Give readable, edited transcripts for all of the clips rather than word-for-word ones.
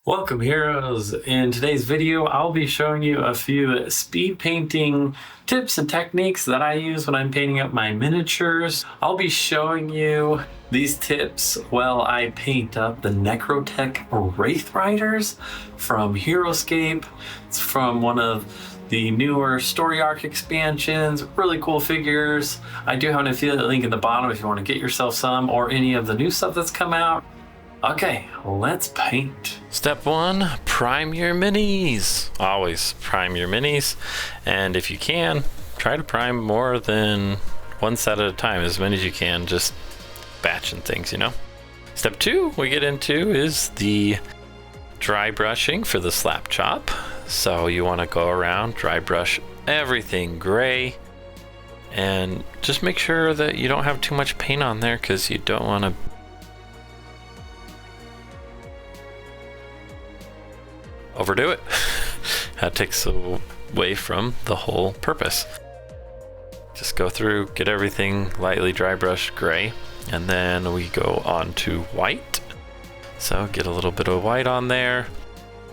Welcome heroes! In today's video I'll be showing you a few speed painting tips and techniques that I use when I'm painting up my miniatures. I'll be showing you these tips while I paint up the Necrotech Wraithriders from Heroescape. It's from one of the newer story arc expansions. Really cool figures. I do have an affiliate link in the bottom if you want to get yourself some or any of the new stuff that's come out. Okay, let's paint. Step 1, prime your minis. Always prime your minis. And if you can, try to prime more than one set at a time, as many as you can, just batching things, you know? Step 2 we get into is the dry brushing for the slap chop. So you want to go around, dry brush everything gray, and just make sure that you don't have too much paint on there because you don't want to overdo it. That takes away from the whole purpose. Just go through, get everything lightly dry brush gray, and then we go on to white. So get a little bit of white on there,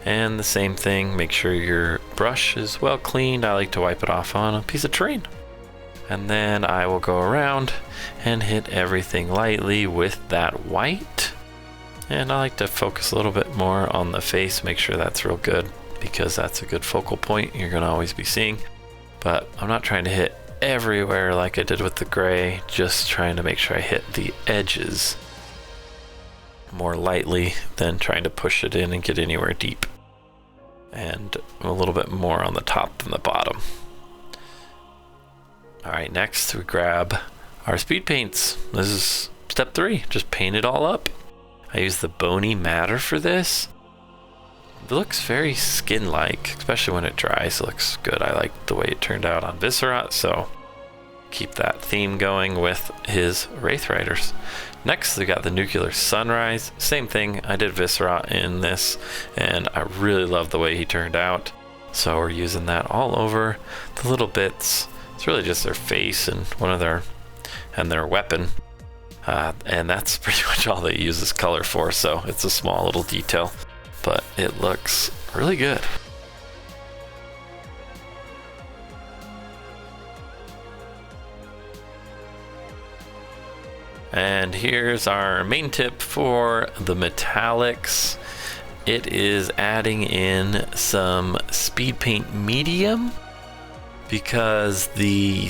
and the same thing, make sure your brush is well cleaned. I like to wipe it off on a piece of terrain. And then I will go around and hit everything lightly with that white. And I like to focus a little bit more on the face, make sure that's real good, because that's a good focal point you're going to always be seeing. But I'm not trying to hit everywhere like I did with the gray, just trying to make sure I hit the edges more lightly than trying to push it in and get anywhere deep. And a little bit more on the top than the bottom. Alright, next we grab our speed paints. This is step 3, just paint it all up. I use the bony matter for this. It looks very skin-like, especially when it dries. It looks good. I like the way it turned out on Viscerat, so keep that theme going with his Wraithriders. Next, we got the Nuclear Sunrise. Same thing, I did Viscerat in this, and I really love the way he turned out. So we're using that all over the little bits. It's really just their face and their weapon. And that's pretty much all they use this color for, so it's a small little detail, but it looks really good. And here's our main tip for the metallics. It is adding in some speed paint medium, because the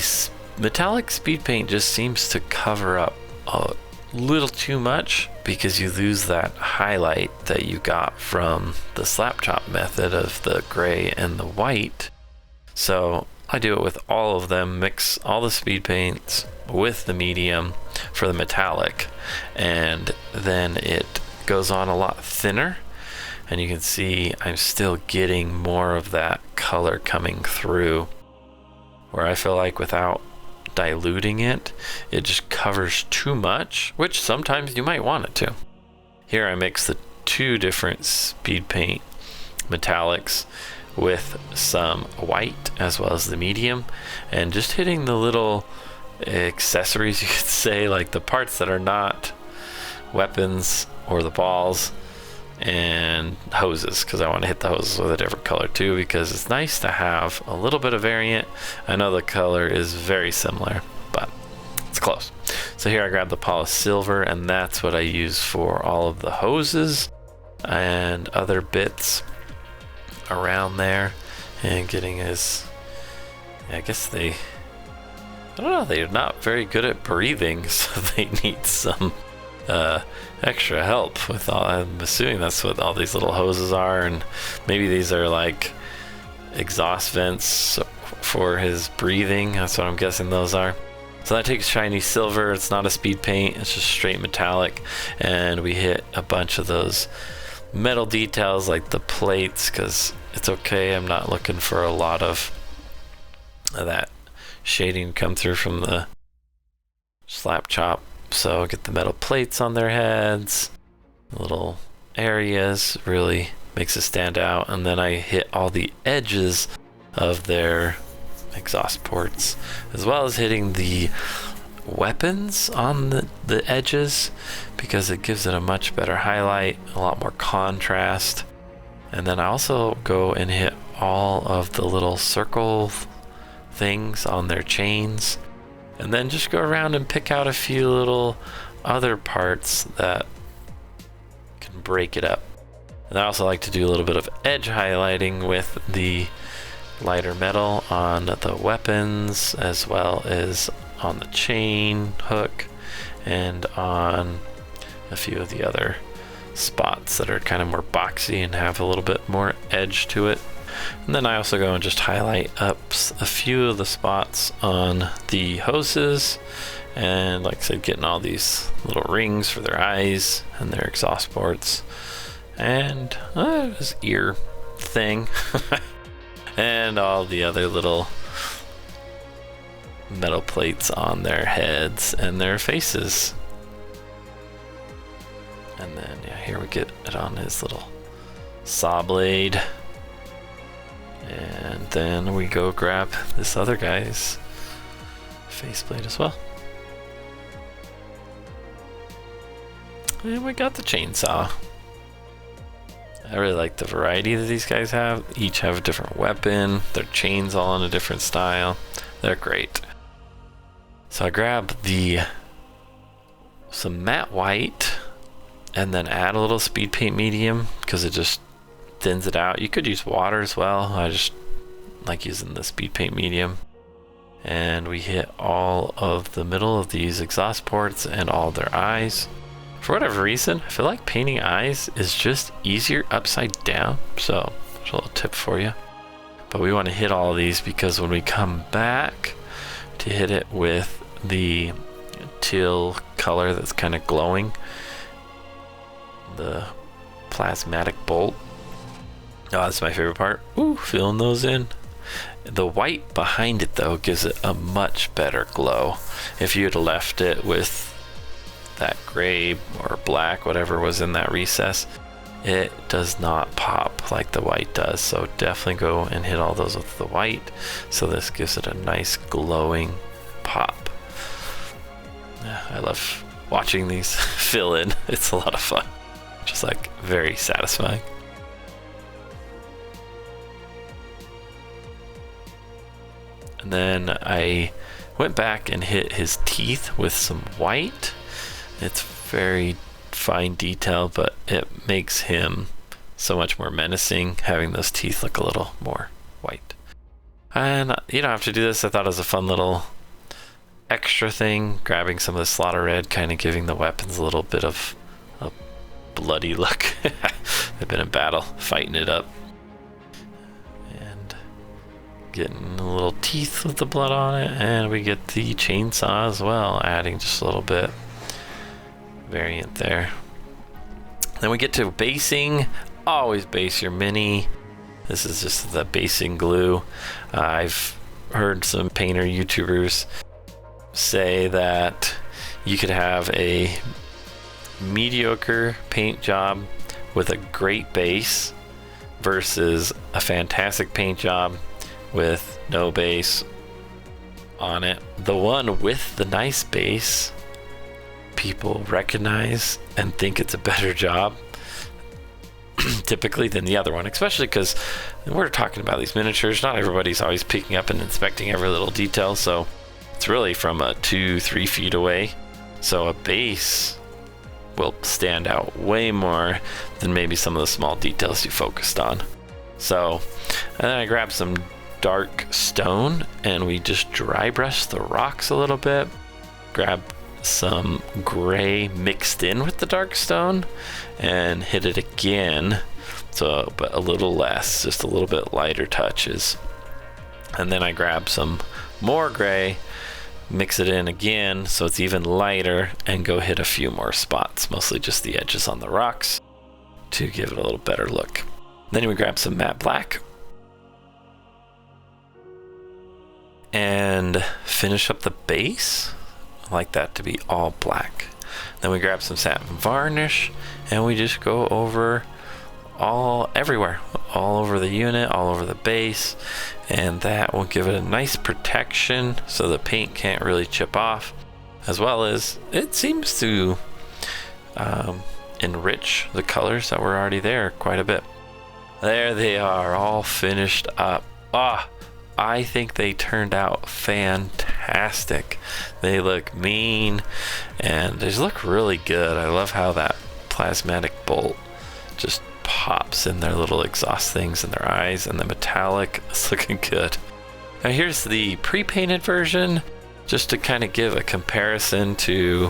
metallic speed paint just seems to cover up a little too much, because you lose that highlight that you got from the slap chop method of the gray and the white. So I do it with all of them, mix all the speed paints with the medium for the metallic, and then it goes on a lot thinner, and you can see I'm still getting more of that color coming through, where I feel like without diluting it, it just covers too much, which sometimes you might want it to. Here I mix the 2 different speed paint metallics with some white as well as the medium, and just hitting the little accessories, you could say, like the parts that are not weapons or the balls and hoses, because I want to hit the hoses with a different color too, because it's nice to have a little bit of variant. I know the color is very similar, but it's close. So here I grabbed the polished silver, and that's what I use for all of the hoses and other bits around there, and getting his, I guess I don't know, they're not very good at breathing, so they need some extra help with all. I'm assuming that's what all these little hoses are, and maybe these are like exhaust vents for his breathing. That's what I'm guessing those are. So that takes shiny silver. It's not a speed paint, it's just straight metallic, and we hit a bunch of those metal details like the plates, because it's okay, I'm not looking for a lot of that shading come through from the slap chop. So get the metal plates on their heads, little areas, really makes it stand out. And then I hit all the edges of their exhaust ports, as well as hitting the weapons on the edges, because it gives it a much better highlight, a lot more contrast. And then I also go and hit all of the little circle things on their chains, and then just go around and pick out a few little other parts that can break it up. And I also like to do a little bit of edge highlighting with the lighter metal on the weapons, as well as on the chain hook and on a few of the other spots that are kind of more boxy and have a little bit more edge to it. And then I also go and just highlight up a few of the spots on the hoses, and like I said, getting all these little rings for their eyes and their exhaust ports, and this ear thing and all the other little metal plates on their heads and their faces. And then here we get it on his little saw blade. And then we go grab this other guy's faceplate as well. And we got the chainsaw. I really like the variety that these guys have. Each have a different weapon. Their chains all in a different style. They're great. So I grab some matte white and then add a little speed paint medium because it just thins it out. You could use water as well. I just like using the speed paint medium. And we hit all of the middle of these exhaust ports and all their eyes. For whatever reason, I feel like painting eyes is just easier upside down. So there's a little tip for you. But we want to hit all of these because when we come back to hit it with the teal color that's kind of glowing, the plasmatic bolt. Oh, that's my favorite part. Ooh, filling those in. The white behind it though gives it a much better glow. If you had left it with that gray or black, whatever was in that recess, it does not pop like the white does. So definitely go and hit all those with the white. So this gives it a nice glowing pop. Yeah, I love watching these fill in. It's a lot of fun. Just like very satisfying. And then I went back and hit his teeth with some white. It's very fine detail, but it makes him so much more menacing, having those teeth look a little more white. And you don't have to do this. I thought it was a fun little extra thing, grabbing some of the slaughter red, kind of giving the weapons a little bit of a bloody look. They've been in battle, fighting it up. And getting a little teeth with the blood on it, and we get the chainsaw as well, adding just a little bit variant there. Then we get to basing. Always base your mini. This is just the basing glue. I've heard some painter YouTubers say that you could have a mediocre paint job with a great base versus a fantastic paint job with no base on it. The one with the nice base, people recognize and think it's a better job typically than the other one, especially because we're talking about these miniatures. Not everybody's always picking up and inspecting every little detail, so it's really from 2-3 feet away. So a base will stand out way more than maybe some of the small details you focused on. So, and then I grabbed some dark stone and we just dry brush the rocks a little bit. Grab some gray mixed in with the dark stone and hit it again, so but a little less, just a little bit lighter touches. And then I grab some more gray, mix it in again so it's even lighter, and go hit a few more spots, mostly just the edges on the rocks, to give it a little better look. Then we grab some matte black and finish up the base. I like that to be all black. Then we grab some satin varnish and we just go over everywhere, all over the unit, all over the base, and that will give it a nice protection so the paint can't really chip off, as well as it seems to enrich the colors that were already there quite a bit. There they are, all finished up. I think they turned out fantastic. They look mean and they look really good. I love how that plasmatic bolt just pops in their little exhaust things in their eyes, and the metallic is looking good. Now here's the pre-painted version, just to kind of give a comparison to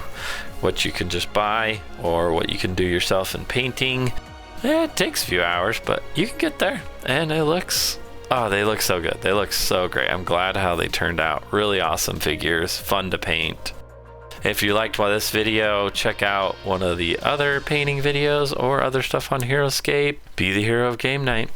what you can just buy or what you can do yourself in painting. It takes a few hours, but you can get there, and it looks, they look so good. They look so great. I'm glad how they turned out. Really awesome figures, fun to paint. If you liked this video, check out one of the other painting videos or other stuff on HeroScape. Be the hero of game night.